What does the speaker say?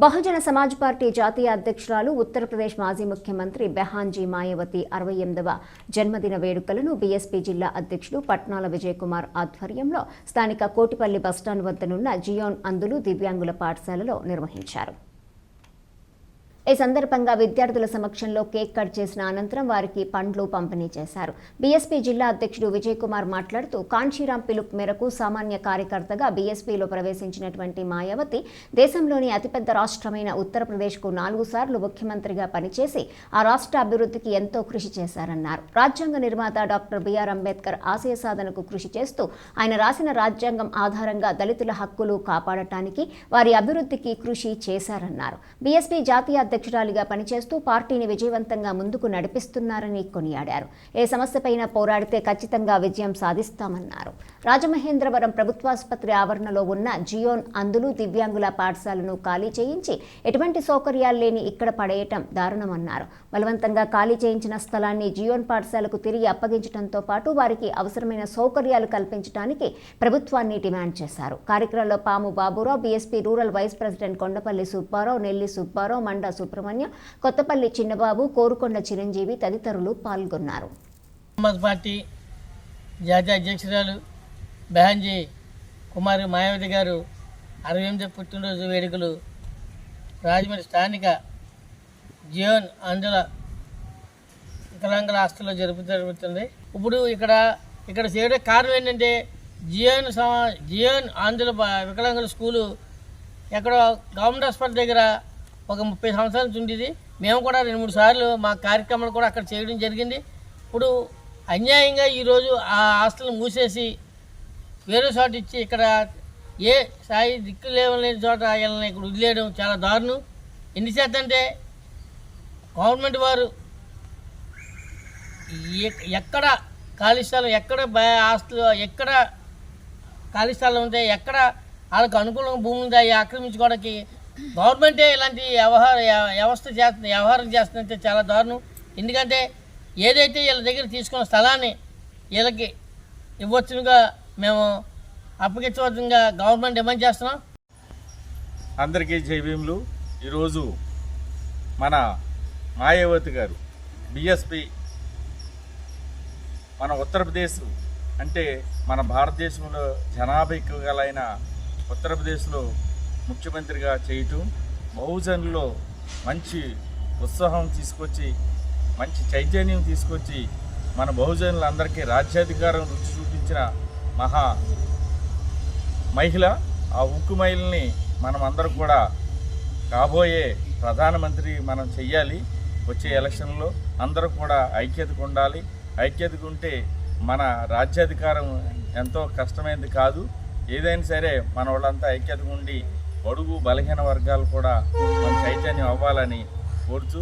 Bahujan Samaj party జాతీయ అధ్యక్షురాలు ఉత్తరప్రదేశ్ మాజీ ముఖ్యమంత్రి బెహాన్జీ మాయావతి 68వ జన్మదిన వేడుకలను బీఎస్పీ జిల్లా అధ్యక్షుడు పట్నాల విజయ్ కుమార్ ఆధ్వర్యంలో స్థానిక కోటిపల్లి బస్టాండ్ వద్దనున్న జియోన్ అందులు దివ్యాంగుల పాఠశాలలో నిర్వహించారు. ఈ సందర్భంగా విద్యార్థుల సమక్షంలో కేక్ కట్ చేసిన అనంతరం వారికి పండ్లు పంపిణీ చేశారు. బీఎస్పీ జిల్లా అధ్యక్షుడు విజయ్ కుమార్ మాట్లాడుతూ కాంశీరాం పిలుపు మేరకు సామాన్య కార్యకర్తగా బీఎస్పీలో ప్రవేశించినటువంటి మాయావతి దేశంలోని అతిపెద్ద రాష్ట్రమైన ఉత్తరప్రదేశ్కు 4 సార్లు ముఖ్యమంత్రిగా పనిచేసి ఆ రాష్ట్ర అభివృద్ధికి ఎంతో కృషి చేశారన్నారు. రాజ్యాంగ నిర్మాత డాక్టర్ బిఆర్ అంబేద్కర్ ఆశయ సాధనకు కృషి చేస్తూ ఆయన రాసిన రాజ్యాంగం ఆధారంగా దళితుల హక్కులు కాపాడటానికి వారి అభివృద్ధికి కృషి చేశారన్నారు. బీఎస్పీ జాతీయ అధ్యక్షురాలిగా పనిచేస్తూ పార్టీని విజయవంతంగా ముందుకు నడిపిస్తున్నారని కొనియాడారు. ఏ సమస్యపైన పోరాడితే ఖచ్చితంగా విజయం సాధిస్తామన్నారు. రాజమహేంద్రవరం ప్రభుత్వాసుపత్రి ఆవరణలో ఉన్న జియోన్ అందులు దివ్యాంగుల పాఠశాలను ఖాళీ చేయించి ఎటువంటి సౌకర్యాలు లేని ఇక్కడ పడేయటం దారుణమన్నారు. బలవంతంగా ఖాళీ చేయించిన స్థలాన్ని జియోన్ పాఠశాలకు తిరిగి అప్పగించడంతో పాటు వారికి అవసరమైన సౌకర్యాలు కల్పించడానికి ప్రభుత్వాన్ని డిమాండ్ చేశారు. కార్యక్రమంలో Pamu Baburao, BSP rural vice president Kondapalli Subbarao, Nelli Subbarao, Manda Subrahmanyam, Kothapalli చిన్నబాబు, కోరుకొండ చిరంజీవి తదితరులు పాల్గొన్నారు. పార్టీ జాతీయ అధ్యక్షురాలు బెహాన్జీ కుమారి మాయావతి గారు 68వ పుట్టినరోజు వేడుకలు రాజమండ్రి స్థానిక జియోన్ అందుల వికలాంగుల హాస్టల్లో జరుగుతుంది. ఇప్పుడు ఇక్కడ చేయడం కారణం ఏంటంటే జియోన్ అందుల వికలాంగుల స్కూలు ఎక్కడో గవర్నమెంట్ హాస్పిటల్ దగ్గర ఒక 30 సంవత్సరాల నుంచి ఉండేది. మేము కూడా 2-3 సార్లు మా కార్యక్రమాలు కూడా అక్కడ చేయడం జరిగింది. ఇప్పుడు అన్యాయంగా ఈరోజు ఆ హాస్టల్ని మూసేసి వేరే చోట ఇచ్చి ఇక్కడ ఏ స్థాయి దిక్కు లేవలేని చోట వీళ్ళని ఇక్కడ వదిలేయడం చాలా దారుణం. ఎందుచేత అంటే గవర్నమెంట్ వారు ఎక్కడ ఖాళీ స్థలం, ఎక్కడ హాస్టల్, ఎక్కడ ఖాళీ స్థలం ఉంటే ఎక్కడ వాళ్ళకు అనుకూలంగా భూమి ఉందా ఆక్రమించుకోవడానికి గవర్నమెంటే ఇలాంటి వ్యవహారం చేస్తుందంటే చాలా దారుణం. ఎందుకంటే ఏదైతే వీళ్ళ దగ్గర తీసుకున్న స్థలాన్ని వీళ్ళకి ఇవ్వచ్చునుగా మేము అప్పగించవచ్చుగా గవర్నమెంట్ డిమాండ్ చేస్తున్నాం. అందరికీ జై భీములు. ఈరోజు మన మాయావతి గారు బీఎస్పీ మన ఉత్తరప్రదేశ్ అంటే మన భారతదేశంలో జనాభా ఎక్కువ గలైన ఉత్తరప్రదేశ్లో ముఖ్యమంత్రిగా చేయటం బహుజనుల్లో మంచి ఉత్సాహం తీసుకొచ్చి, మంచి చైతన్యం తీసుకొచ్చి మన బహుజనులందరికీ రాజ్యాధికారం రుచి చూపించిన మహా మహిళ. ఆ ఉక్కు మహిళని మనం అందరం కూడా కాబోయే ప్రధానమంత్రి మనం చెయ్యాలి. వచ్చే ఎలక్షన్లో అందరూ కూడా ఐక్యతగా ఉండాలి. ఐక్యతగా ఉంటే మన రాజ్యాధికారం ఎంతో కష్టమైనది కాదు. ఏదైనా సరే మన వాళ్ళంతా ఐక్యతగా ఉండి బడుగు బలహీన వర్గాలు కూడా మన చైతన్యం అవ్వాలని కోరుతూ